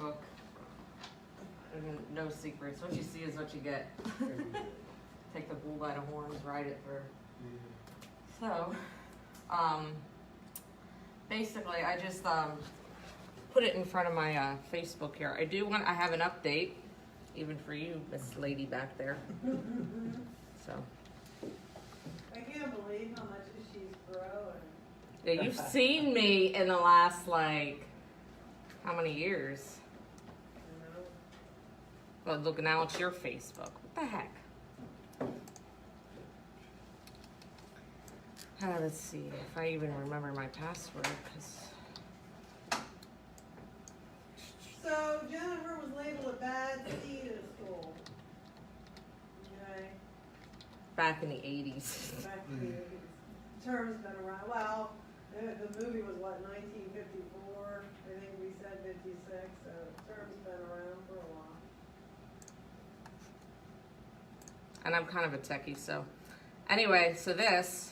Facebook. No secrets. What you see is what you get. Take the bull by the horns, ride it through. So, basically, I just put it in front of my Facebook here. I have an update, even for you, Miss Lady back there. So. I can't believe how much she's growing. Yeah, you've seen me in the last, how many years? Well, look, now it's your Facebook. What the heck? Let's see if I even remember my password. So Jennifer was labeled a bad seed at school. Okay. Back in the 80s. Back in the 80s. Term's been around. Well, the movie was what, 1954? I think we said 56. So term's been around for a while. And I'm kind of a techie, so. Anyway, so this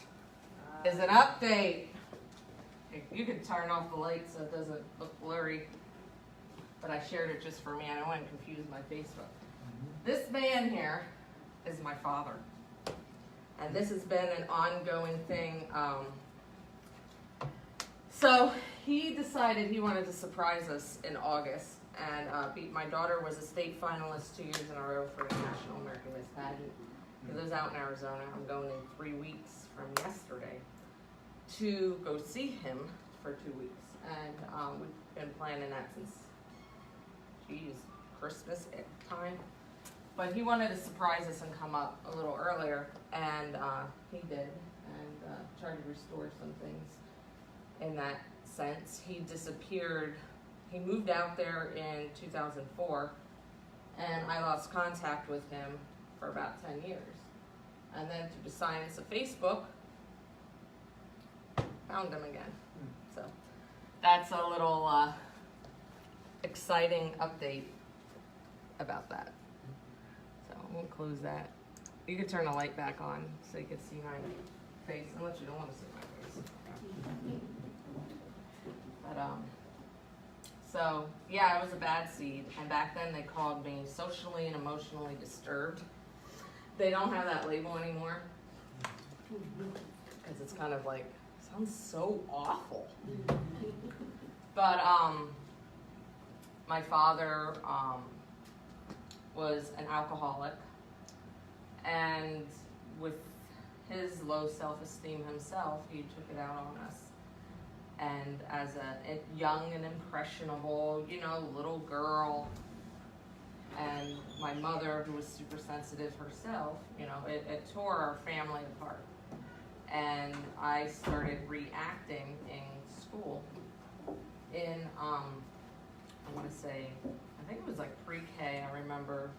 is an update. You can turn off the light so it doesn't look blurry. But I shared it just for me. I don't want to confuse my Facebook. This man here is my father. And this has been an ongoing thing. So he decided he wanted to surprise us in August. And my daughter was a state finalist 2 years in a row for the National American Miss Pageant. He lives out in Arizona. I'm going in 3 weeks from yesterday to go see him for 2 weeks. And we've been planning that since, Christmas time. But he wanted to surprise us and come up a little earlier, and he did, and tried to restore some things in that sense. He disappeared. He moved out there in 2004, and I lost contact with him for about 10 years. And then through the science of Facebook, found him again. So that's a little exciting update about that. So I'm gonna close that. You can turn the light back on so you can see my face, unless you don't want to see my face. But so yeah, I was a bad seed, and back then they called me socially and emotionally disturbed. They don't have that label anymore because it's kind of like, sounds so awful. But my father was an alcoholic, and with his low self-esteem himself, he took it out on us. And as a young and impressionable, little girl, and my mother, who was super sensitive herself, it tore our family apart. And I started reacting in school in, I want to say, I think it was pre-K. I remember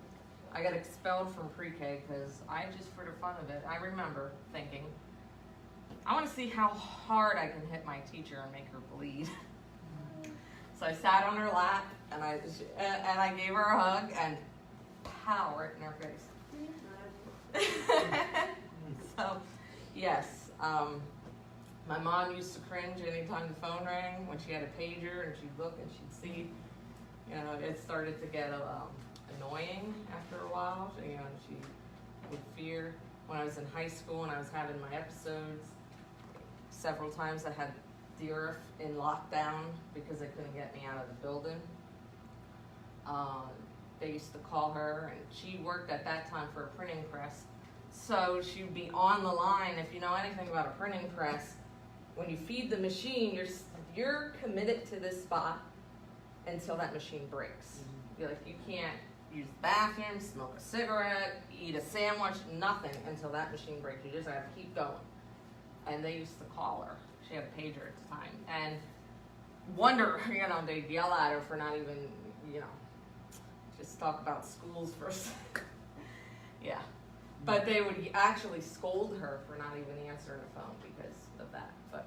I got expelled from pre-K because I just, for the fun of it, I remember thinking, I want to see how hard I can hit my teacher and make her bleed. So I sat on her lap and I gave her a hug and pow, right in her face. So, yes, my mom used to cringe anytime the phone rang when she had a pager, and she'd look and she'd see, it started to get annoying after a while. She would fear. When I was in high school and I was having my episodes, several times I had DRF in lockdown because they couldn't get me out of the building. They used to call her, and she worked at that time for a printing press. So she'd be on the line. If you know anything about a printing press, when you feed the machine, you're committed to this spot until that machine breaks. You're like, you can't use the bathroom, smoke a cigarette, eat a sandwich, nothing until that machine breaks. You just have to keep going. And they used to call her. She had a pager at the time. And wonder, they'd yell at her for not even, just talk about schools for a second. Yeah. But they would actually scold her for not even answering the phone because of that. But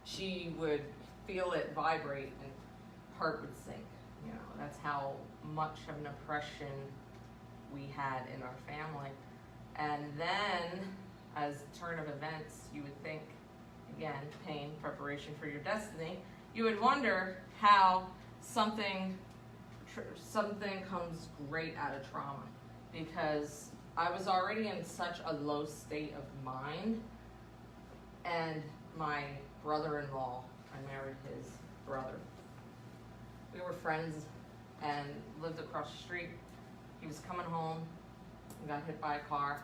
she would feel it vibrate and heart would sink. That's how much of an oppression we had in our family. And then, as the turn of events, you would think, again, pain, preparation for your destiny, you would wonder how something something comes great out of trauma, because I was already in such a low state of mind, and my brother-in-law, I married his brother. We were friends and lived across the street. He was coming home and got hit by a car.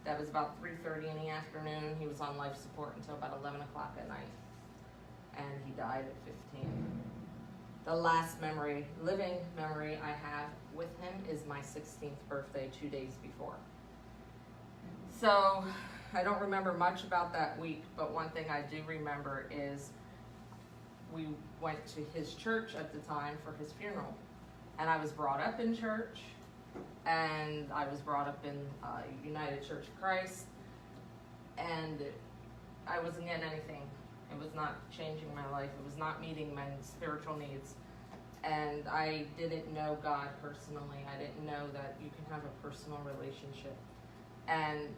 That was about 3:30 in the afternoon. He was on life support until about 11 o'clock at night, and he died at 15. The last living memory I have with him is my 16th birthday, 2 days before. So I don't remember much about that week, but one thing I do remember is we went to his church at the time for his funeral. And I was brought up in church, and I was brought up in United Church of Christ, and I wasn't getting anything. It was not changing my life. It was not meeting my spiritual needs. And I didn't know God personally. I didn't know that you can have a personal relationship. And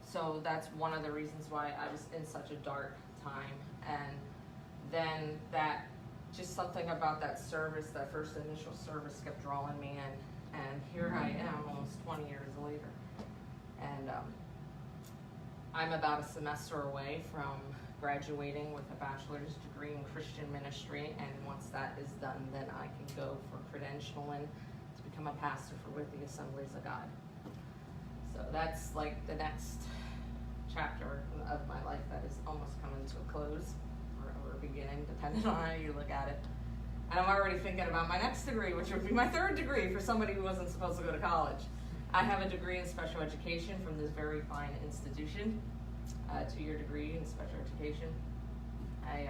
so that's one of the reasons why I was in such a dark time. And then that, just something about that service, that first initial service kept drawing me in. And here I am almost 20 years later. And I'm about a semester away from graduating with a bachelor's degree in Christian ministry, and once that is done, then I can go for credentialing to become a pastor with the Assemblies of God. So that's like the next chapter of my life that is almost coming to a close, or beginning, depending on how you look at it. And I'm already thinking about my next degree, which would be my third degree for somebody who wasn't supposed to go to college. I have a degree in special education from this very fine institution. 2-year degree in special education. I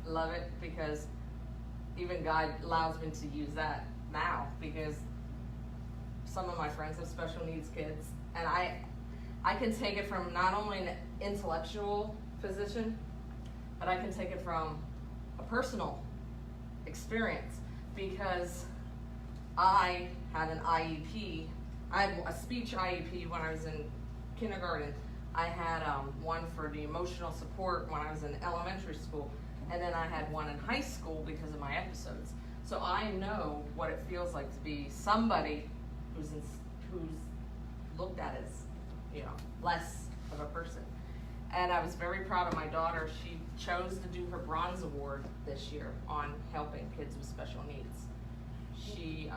love it because even God allows me to use that now, because some of my friends have special needs kids, and I can take it from not only an intellectual position, but I can take it from a personal experience, because I had an IEP. I had a speech IEP when I was in kindergarten. I had one for the emotional support when I was in elementary school, and then I had one in high school because of my episodes. So I know what it feels like to be somebody who's looked at as, less of a person. And I was very proud of my daughter. She chose to do her Bronze Award this year on helping kids with special needs. She,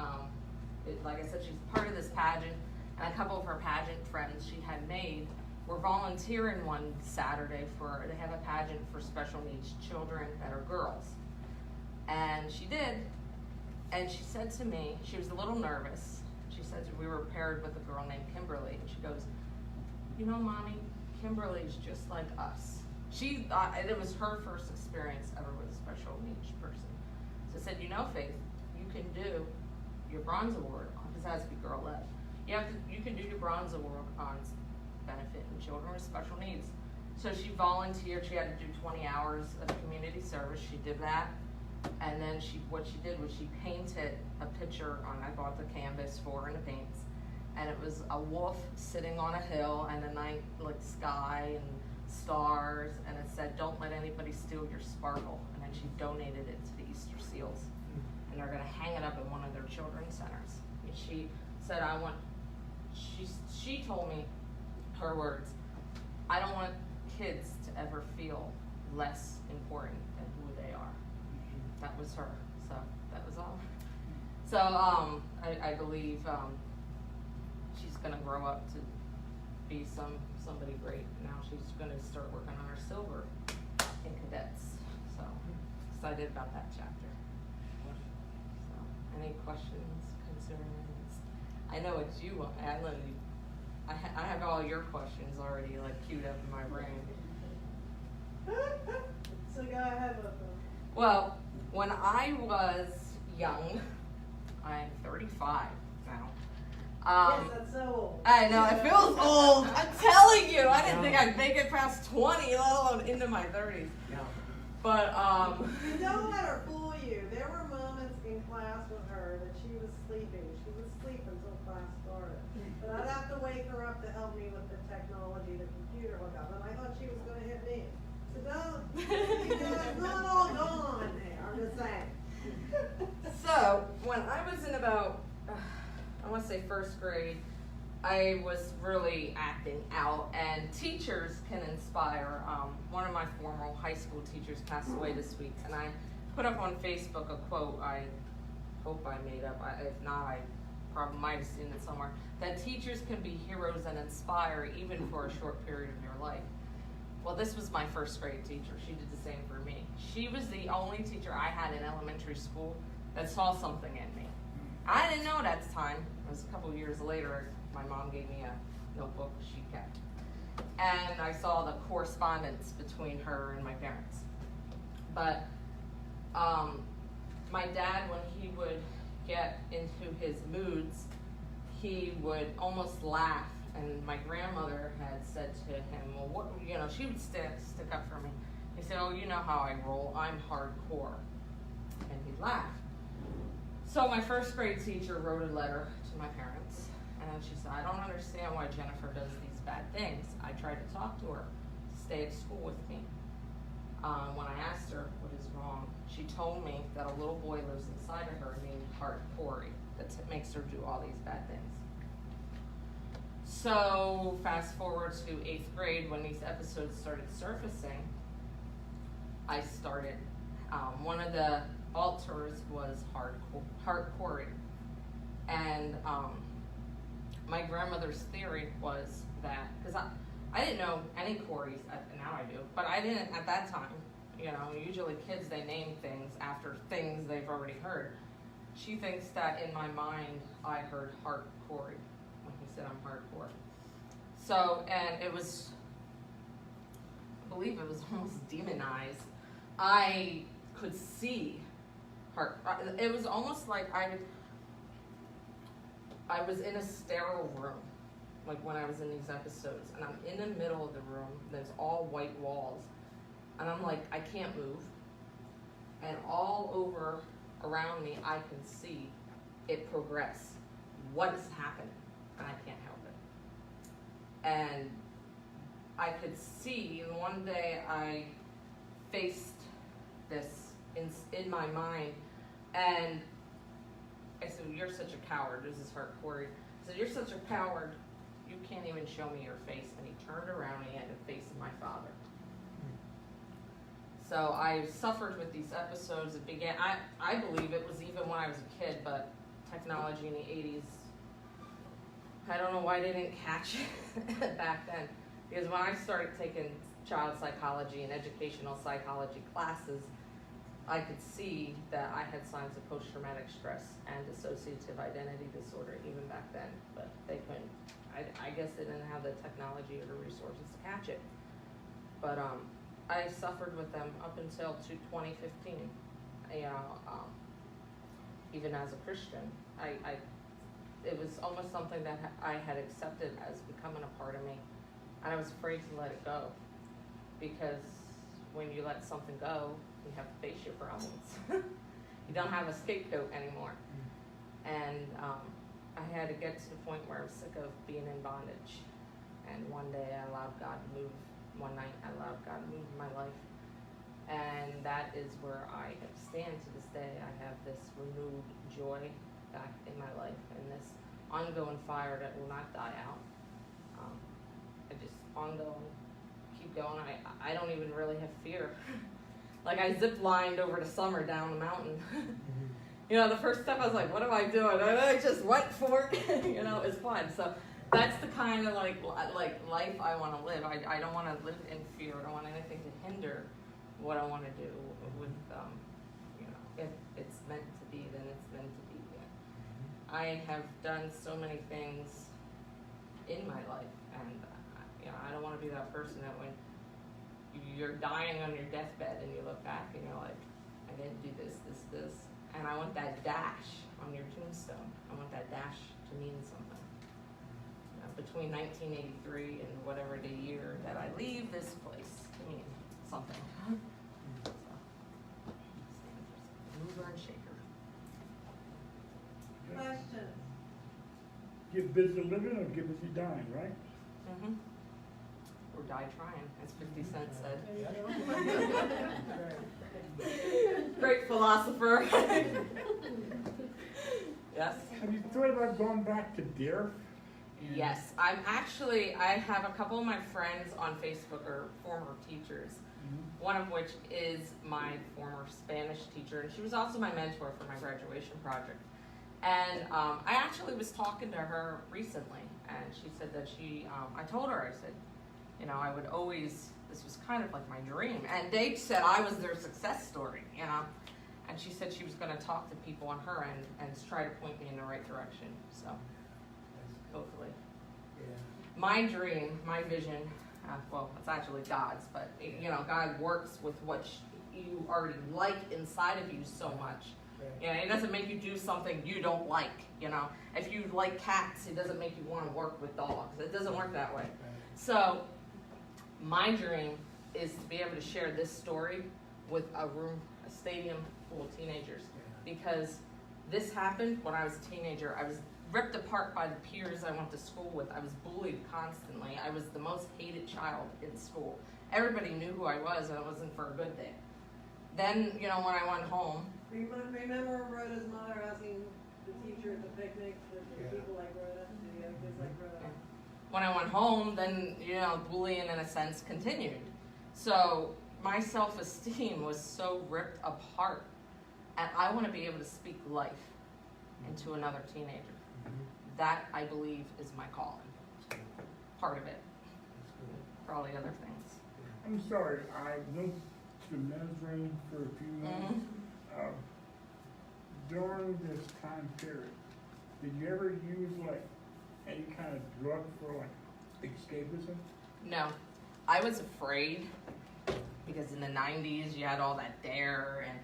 like I said, she's part of this pageant, and a couple of her pageant friends she had made were volunteering one Saturday they have a pageant for special needs children that are girls. And she did, and she said to me, she was a little nervous. She said, we were paired with a girl named Kimberly, and she goes, Mommy, Kimberly's just like us. It was her first experience ever with a special needs person. So I said, Faith, you can do your Bronze Award, because it has to be girl-led. You can do your Bronze Award on benefiting children with special needs. So she volunteered. She had to do 20 hours of community service. She did that, and then what she did was she painted a picture on. I bought the canvas for her and the paints, and it was a wolf sitting on a hill and a night sky and stars, and it said, "Don't let anybody steal your sparkle." And then she donated it to the Easter Seals, and they're going to hang it up in one of their children's centers. And she said, she told me, her words, I don't want kids to ever feel less important than who they are. That was her. So that was all. So I believe she's going to grow up to be somebody great. Now she's going to start working on her silver in cadets. So excited about that chapter. So any questions, concerns? I know it's you, Adeline. I have all your questions already queued up in my brain. So go ahead with them. Well, when I was young, I'm 35 now. Yes, that's so old. I know, it feels old. I'm telling you, I didn't think I'd make it past 20, let alone into my 30s. Yeah. But Don't let her fool you. There were moments in class with her that she was sleeping. She would sleep until class started. But I'd have to wake her up to help me with the technology, the computer hookup. And I thought she was going to hit me. So it's not all gone there, I'm just saying. So when I was in about, I want to say first grade, I was really acting out, and teachers can inspire. One of my former high school teachers passed away this week, and I put up on Facebook a quote I hope I made up. If not, I probably might have seen it somewhere. That teachers can be heroes and inspire even for a short period of your life. Well, this was my first grade teacher. She did the same for me. She was the only teacher I had in elementary school that saw something in me. I didn't know it at the time. It was a couple years later. My mom gave me a notebook she kept. And I saw the correspondence between her and my parents. But my dad, when he would get into his moods, he would almost laugh. And my grandmother had said to him, well, what, she would stick up for me. He said, oh, you know how I roll. I'm hardcore. And he'd laugh. So my first grade teacher wrote a letter to my parents. And she said, I don't understand why Jennifer does these bad things. I tried to talk to her to stay at school with me. When I asked her what is wrong, she told me that a little boy lives inside of her named Hart Corey that makes her do all these bad things. So fast forward to 8th grade, when these episodes started surfacing, I started, one of the altars was Hart Corey. And my grandmother's theory was that, because I didn't know any Coreys, now I do, but I didn't at that time. Usually kids, they name things after things they've already heard. She thinks that in my mind, I heard Hart Corey when he said I'm hardcore. So, and it was, I believe it was almost demonized. I could see Hart. It was almost like I was in a sterile room, like when I was in these episodes, and I'm in the middle of the room, there's all white walls, and I'm like, I can't move, and all over around me, I can see it progress. What is happening? And I can't help it. And I could see, and one day I faced this in my mind, and I said, you're such a coward. This is Hart Corey. I said, you're such a coward, you can't even show me your face. And he turned around and he had the face of my father. So I suffered with these episodes. It began, I believe it was even when I was a kid, but technology in the 80s, I don't know why they didn't catch it back then. Because when I started taking child psychology and educational psychology classes, I could see that I had signs of post-traumatic stress and dissociative identity disorder even back then, but they couldn't. I guess they didn't have the technology or the resources to catch it. But I suffered with them up until 2015. Even as a Christian, it was almost something that I had accepted as becoming a part of me, and I was afraid to let it go, because when you let something go, you have to face your problems. You don't have a scapegoat anymore. And I had to get to the point where I was sick of being in bondage. And one day I allowed God to move. One night I allowed God to move in my life. And that is where I stand to this day. I have this renewed joy back in my life, and this ongoing fire that will not die out. I just ongoing, keep going. I don't even really have fear. Like I zip lined over the summer down the mountain. The first step I was like, what am I doing? And I just went for it. It's fun. So that's the kind of like life I want to live. I don't want to live in fear. I don't want anything to hinder what I want to do with, if it's meant to be, then it's meant to be. I have done so many things in my life, and I don't want to be that person that when you're dying on your deathbed and you look back and you're like, I didn't do this, and I want that dash on your tombstone. I want that dash to mean something. Between 1983 and whatever the year that I leave this place to mean something. So, mover and shaker. Questions? Get busy living or get busy dying, right? Mm-hmm. Or die trying, as 50 Cent said. Great philosopher. Yes? Have you thought about going back to DARE? Yes, I have a couple of my friends on Facebook are former teachers, one of which is my former Spanish teacher, and she was also my mentor for my graduation project. And I actually was talking to her recently, and she said that I told her, I said, you know, I would always, this was kind of like my dream. And they said I was their success story, you know. And she said she was going to talk to people on her end and try to point me in the right direction. So, hopefully. Yeah. My dream, my vision, well, it's actually God's, but, you know, God works with what you already like inside of you so much. Right. You know, it doesn't make you do something you don't like, you know. If you like cats, it doesn't make you want to work with dogs. It doesn't work that way. Right. So, my dream is to be able to share this story with a stadium full of teenagers. Because this happened when I was a teenager. I was ripped apart by the peers I went to school with. I was bullied constantly. I was the most hated child in school. Everybody knew who I was, and it wasn't for a good thing. Then, you know, when I went home. Remember Rhoda's mother asking the teacher at the picnic, the people like Rhoda, the other kids like Rhoda? When I went home, then, you know, bullying in a sense continued. So my self-esteem was so ripped apart, and I want to be able to speak life into another teenager. That, I believe, is my calling. Part of it. Probably other things. I'm sorry, I went to Nazarene for a few months. During this time period, did you ever use like any kind of drug for like escapism? No. I was afraid because in the 90s you had all that DARE and,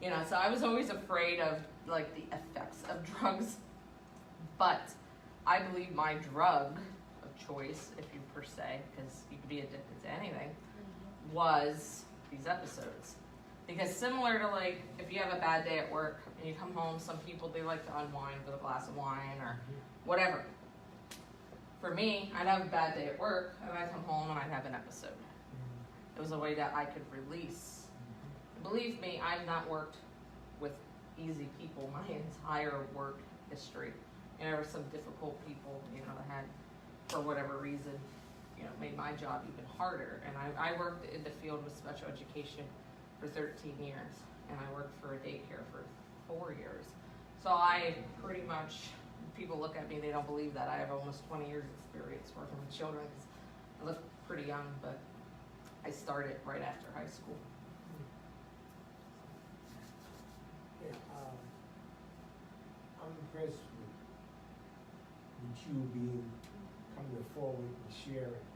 you know, so I was always afraid of like the effects of drugs. But I believe my drug of choice, if you per se, because you could be addicted to anything, was these episodes. Because similar to like, if you have a bad day at work and you come home, some people, they like to unwind with a glass of wine or whatever. For me, I'd have a bad day at work and I'd come home and I'd have an episode. It was a way that I could release. Believe me, I've not worked with easy people my entire work history. And there were some difficult people, you know, that had, for whatever reason, you know, made my job even harder. And I worked in the field with special education for 13 years, and I worked for a daycare for 4 years. So I pretty much, people look at me, they don't believe that. I have almost 20 years experience working with children, because I look pretty young, but I started right after high school. Yeah, I'm impressed with you being coming forward and sharing.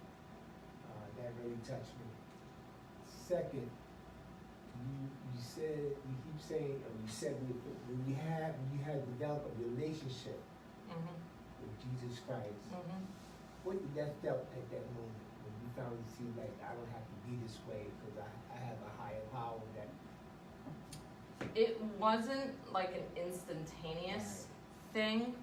That really touched me. Second, you said, you keep saying, or you said when you had developed a relationship with Jesus Christ, what did that felt at that moment when you finally see like I don't have to be this way because I have a higher power that. It wasn't like an instantaneous thing.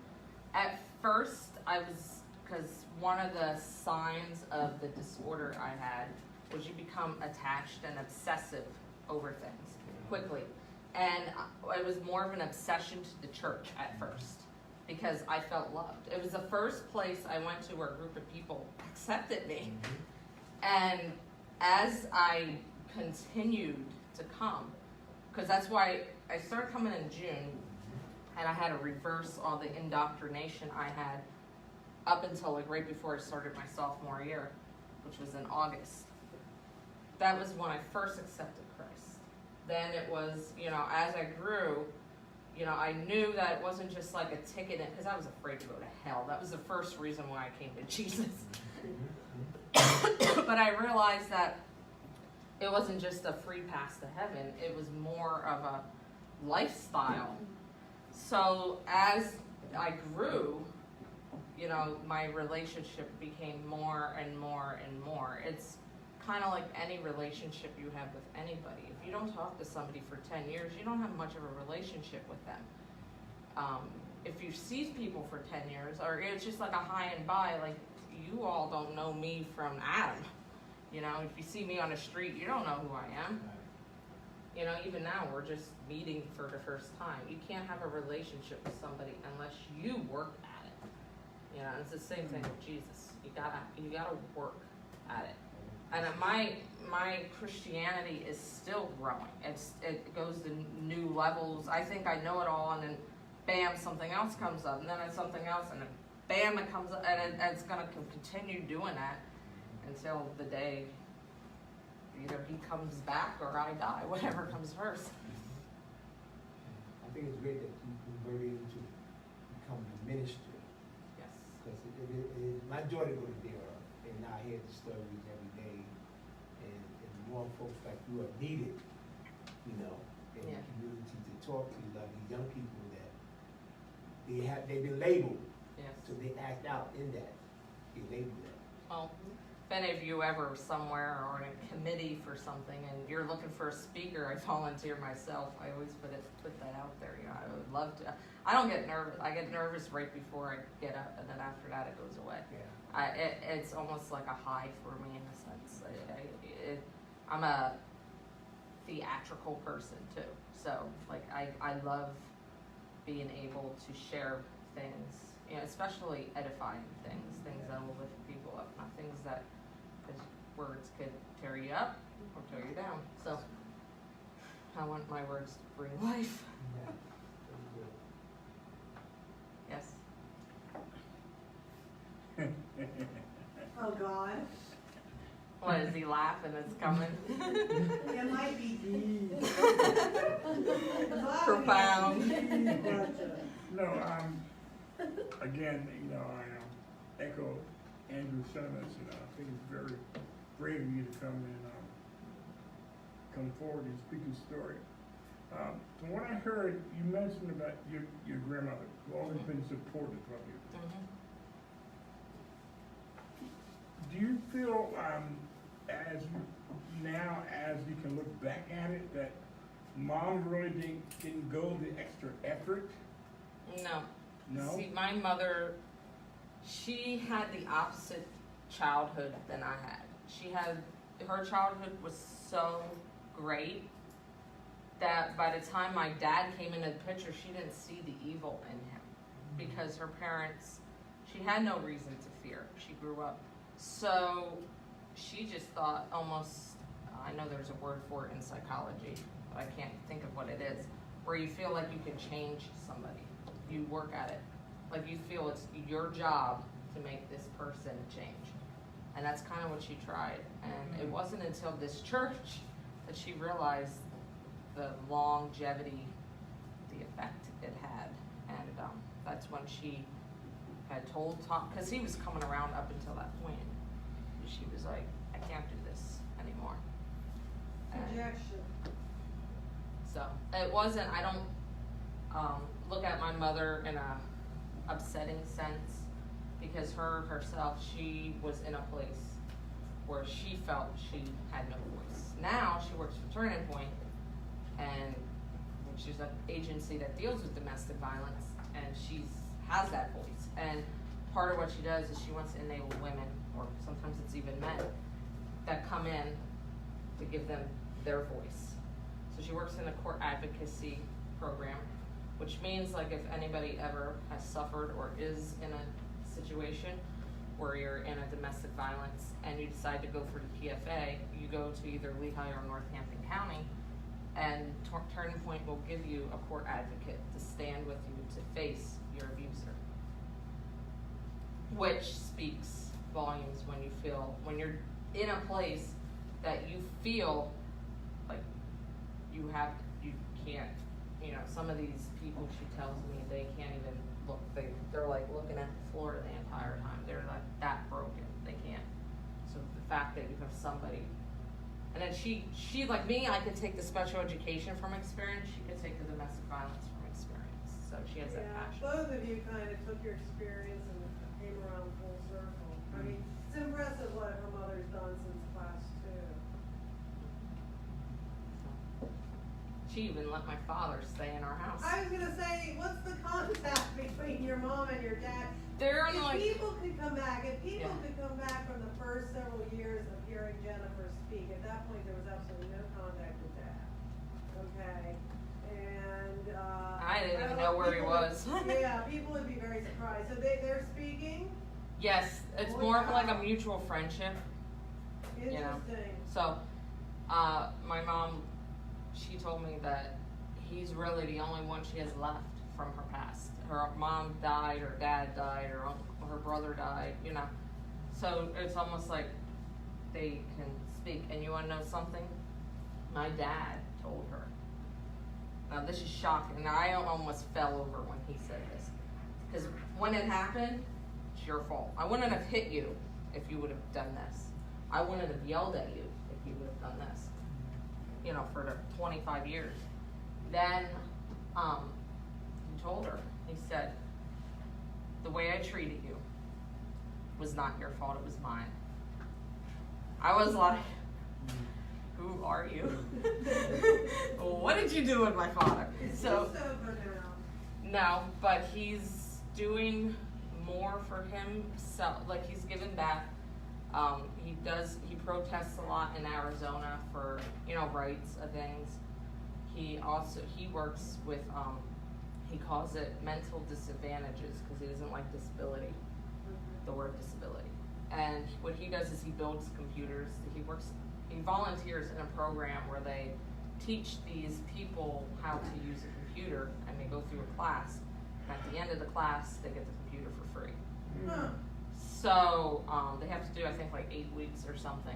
At first, I was, because one of the signs of the disorder I had was you become attached and obsessive over things quickly. And it was more of an obsession to the church at first because I felt loved. It was the first place I went to where a group of people accepted me. And as I continued to come, because that's why I started coming in June, and I had to reverse all the indoctrination I had up until like right before I started my sophomore year, which was in August. That was when I first accepted Christ. Then it was, you know, as I grew, you know, I knew that it wasn't just like a ticket in, because I was afraid to go to hell. That was the first reason why I came to Jesus. But I realized that it wasn't just a free pass to heaven, it was more of a lifestyle. So as I grew, you know, my relationship became more and more and more. It's kind of like any relationship you have with anybody. If you don't talk to somebody for 10 years, you don't have much of a relationship with them. If you see people for 10 years, or it's just like a high and by, like you all don't know me from Adam. You know, if you see me on the street, you don't know who I am. You know, even now, we're just meeting for the first time. You can't have a relationship with somebody unless you work at it. You know, it's the same thing with Jesus. You gotta work at it. And my Christianity is still growing. It goes to new levels. I think I know it all, and then bam, something else comes up, and then it's something else, and then bam, it comes up, and it's gonna continue doing that until the day either he comes back or I die, whatever comes first. I think it's great that you were able to become a minister. Yes. Because my daughter goes there, and I hear the stories every day, and more folks like you are needed, you know, in the community to talk to a lot of these young people that they've been labeled, Yes. so they act out in that, they label that. Well, if any of you ever somewhere or in a committee for something and you're looking for a speaker, I volunteer myself. I always put that out there. You know, I would love to. I don't get nervous. I get nervous right before I get up, and then after that it goes away. Yeah. It's almost like a high for me in a sense. I'm a theatrical person too, so like I love being able to share things, you know, especially edifying things that will lift people up, not things that, because words could tear you up or tear you down. So I want my words to bring life. Yeah. Very good. Yes. Oh, God. What, is he laughing? It's coming. It might be deep. Profound. No, again, you know, I echo Andrew's sentiments, and I think it's very brave of you to come and come forward and speak your story. From what I heard, you mentioned about your grandmother, who always been supportive of you. Mm-hmm. Do you feel, as you can look back at it, that mom really didn't go the extra effort? No. No? See, my mother, she had the opposite childhood than I had. Her childhood was so great that by the time my dad came into the picture, she didn't see the evil in him. Because her parents, she had no reason to fear. She grew up. So she just thought almost, I know there's a word for it in psychology, but I can't think of what it is, where you feel like you can change somebody. You work at it. Like you feel it's your job to make this person change. And that's kind of what she tried. And it wasn't until this church that she realized the longevity, the effect it had. And that's when she had told Tom, because he was coming around up until that point. She was like, I can't do this anymore. And Projection. so it wasn't, I don't look at my mother in a upsetting sense, because herself, she was in a place where she felt she had no voice. Now she works for Turning Point, and which is an agency that deals with domestic violence, and she has that voice. And part of what she does is she wants to enable women, or sometimes it's even men, that come in to give them their voice. So she works in a court advocacy program, which means like if anybody ever has suffered or is in a situation where you're in a domestic violence and you decide to go for the PFA, you go to either Lehigh or Northampton County, and Turning Point will give you a court advocate to stand with you to face your abuser. Which speaks volumes when you're in a place that you feel like you can't, you know, some of these people, she tells me, they can't even look, they're like looking at the floor the entire time. They're like that broken, they can't. So the fact that you have somebody, and then she like me, I could take the special education from experience, she could take the domestic violence from experience. So she has that passion. Both of you kind of took your experience and came around full circle. I mean, it's impressive what her mother's done since class 2. She even let my father stay in our house. I was gonna say, what's the contact between your mom and your dad? They're If like, people could come back, if people Yeah. could come back from the first several years of hearing Jennifer speak, at that point there was absolutely no contact with dad. okay? And, I didn't even don't know where he people was. would- Yeah, people would be very surprised. So they're speaking? Yes, it's Oh, more of like a wow. mutual friendship. Yeah. Interesting. So, my mom, she told me that he's really the only one she has left from her past. Her mom died, her dad died, her brother died, you know. So it's almost like they can speak. And you want to know something? My dad told her. Now this is shocking. Now I almost fell over when he said this. Because when it happened, it's your fault. I wouldn't have hit you if you would have done this. I wouldn't have yelled at you if you would have done this. You know, for the 25 years. Then, he told her, he said, the way I treated you was not your fault, it was mine. I was like, who are you? What did you do with my father? Is So, he sober now? no, but he's doing more for himself, like he's giving back. He protests a lot in Arizona for, you know, rights of things. He works with, he calls it mental disadvantages because he doesn't like disability, the word disability. And what he does is he builds computers. He volunteers in a program where they teach these people how to use a computer, and they go through a class. And at the end of the class, they get the computer for free. Huh. So they have to do, I think, like 8 weeks or something.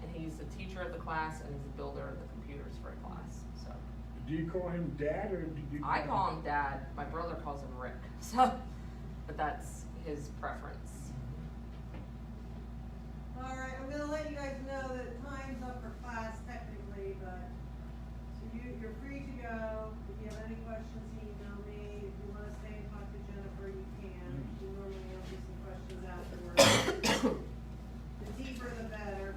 And he's the teacher of the class, and he's the builder of the computers for a class. So Do you call him dad or do you? I call him Dad. My brother calls him Rick. So, but that's his preference. All right, I'm gonna let you guys know that time's up for class technically, but, so you're free to go. If you have any questions, email me. If you wanna stay and talk to Jennifer, you can. She normally answers some questions afterwards. The deeper the better.